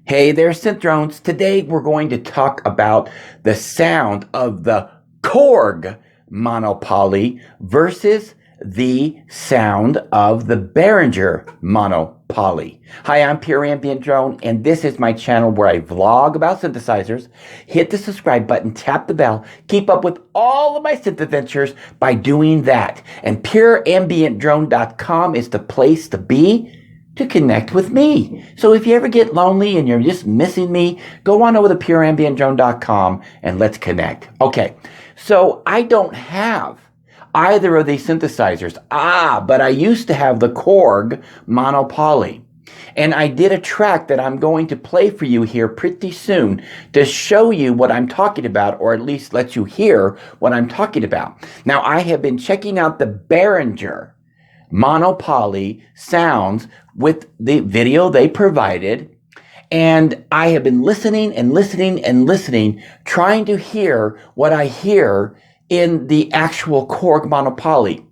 Hey there, synth drones. Today we're going to talk about the sound of the Korg MonoPoly versus the sound of the Behringer MonoPoly. Hi, I'm Pure Ambient Drone, and this is my channel where I vlog about synthesizers. Hit the subscribe button, tap the bell, keep up with all of my synth adventures by doing that. And pureambientdrone.com is the place to be to connect with me. So if you ever get lonely and you're just missing me, go on over to pureambientdrone.com and let's connect. Okay, so I don't have either of these synthesizers. But I used to have the Korg MonoPoly. And I did a track that I'm going to play for you here pretty soon to show you what I'm talking about, or at least let you hear what I'm talking about. Now, I have been checking out the Behringer MonoPoly sounds with the video they provided, and I have been listening and listening and listening, trying to hear what I hear in the actual Korg MonoPoly.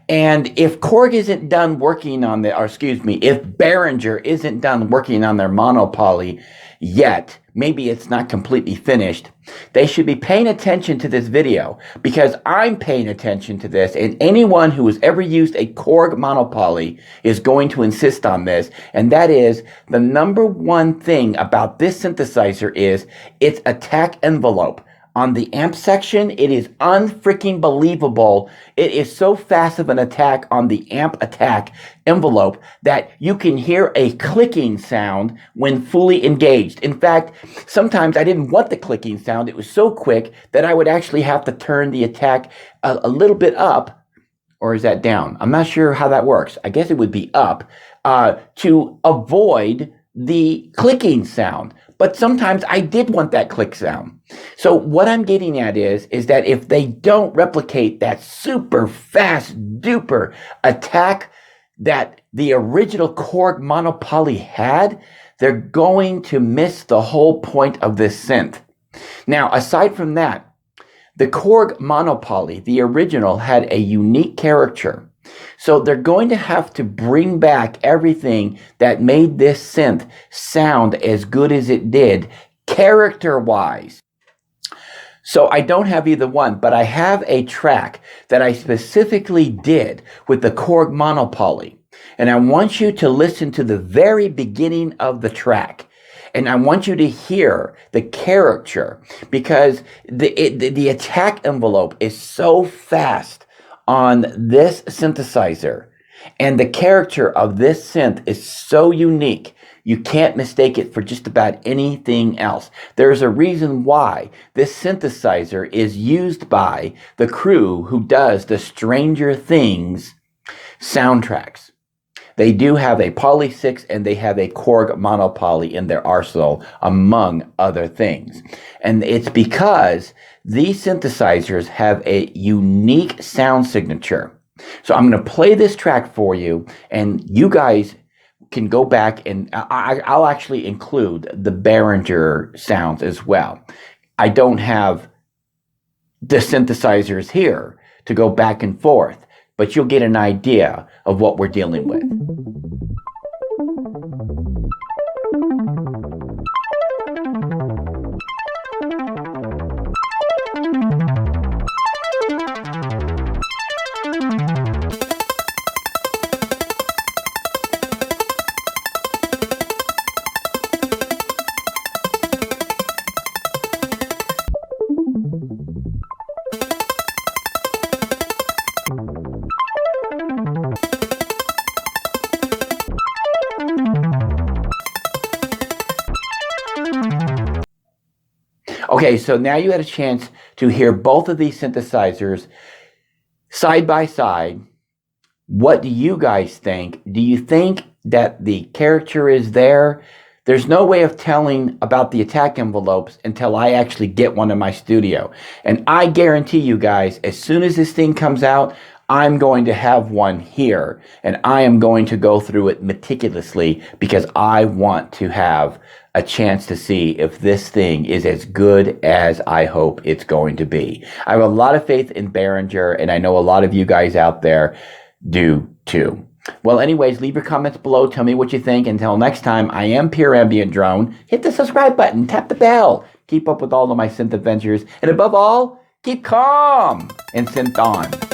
And if Korg isn't done working on if Behringer isn't done working on their MonoPoly yet, maybe it's not completely finished, they should be paying attention to this video, because I'm paying attention to this, and anyone who has ever used a Korg MonoPoly is going to insist on this, and that is the number one thing about this synthesizer is its attack envelope. On the amp section, it is unfreaking believable. It is so fast of an attack on the amp attack envelope that you can hear a clicking sound when fully engaged. In fact, sometimes I didn't want the clicking sound. It was so quick that I would actually have to turn the attack a little bit up, or is that down? I'm not sure how that works. I guess it would be up to avoid the clicking sound. But sometimes I did want that click sound. So what I'm getting at is that if they don't replicate that super fast duper attack that the original Korg MonoPoly had, they're going to miss the whole point of this synth. Now, aside from that, the Korg MonoPoly, the original, had a unique character. So they're going to have to bring back everything that made this synth sound as good as it did, character-wise. So I don't have either one, but I have a track that I specifically did with the Korg MonoPoly. And I want you to listen to the very beginning of the track. And I want you to hear the character, because the attack envelope is so fast on this synthesizer, and the character of this synth is so unique, you can't mistake it for just about anything else. There's a reason why this synthesizer is used by the crew who does the Stranger Things soundtracks. They do have a Poly 6 and they have a Korg MonoPoly in their arsenal, among other things. And it's because these synthesizers have a unique sound signature. So I'm going to play this track for you, and you guys can go back, and I'll actually include the Behringer sounds as well. I don't have the synthesizers here to go back and forth, but you'll get an idea of what we're dealing with. Okay, so now you had a chance to hear both of these synthesizers side by side. What do you guys think? Do you think that the character is there? There's no way of telling about the attack envelopes until I actually get one in my studio. And I guarantee you guys, as soon as this thing comes out, I'm going to have one here, and I am going to go through it meticulously, because I want to have a chance to see if this thing is as good as I hope it's going to be. I have a lot of faith in Behringer, and I know a lot of you guys out there do too. Well, anyways, leave your comments below. Tell me what you think. Until next time, I am Pure Ambient Drone. Hit the subscribe button. Tap the bell. Keep up with all of my synth adventures. And above all, keep calm and synth on.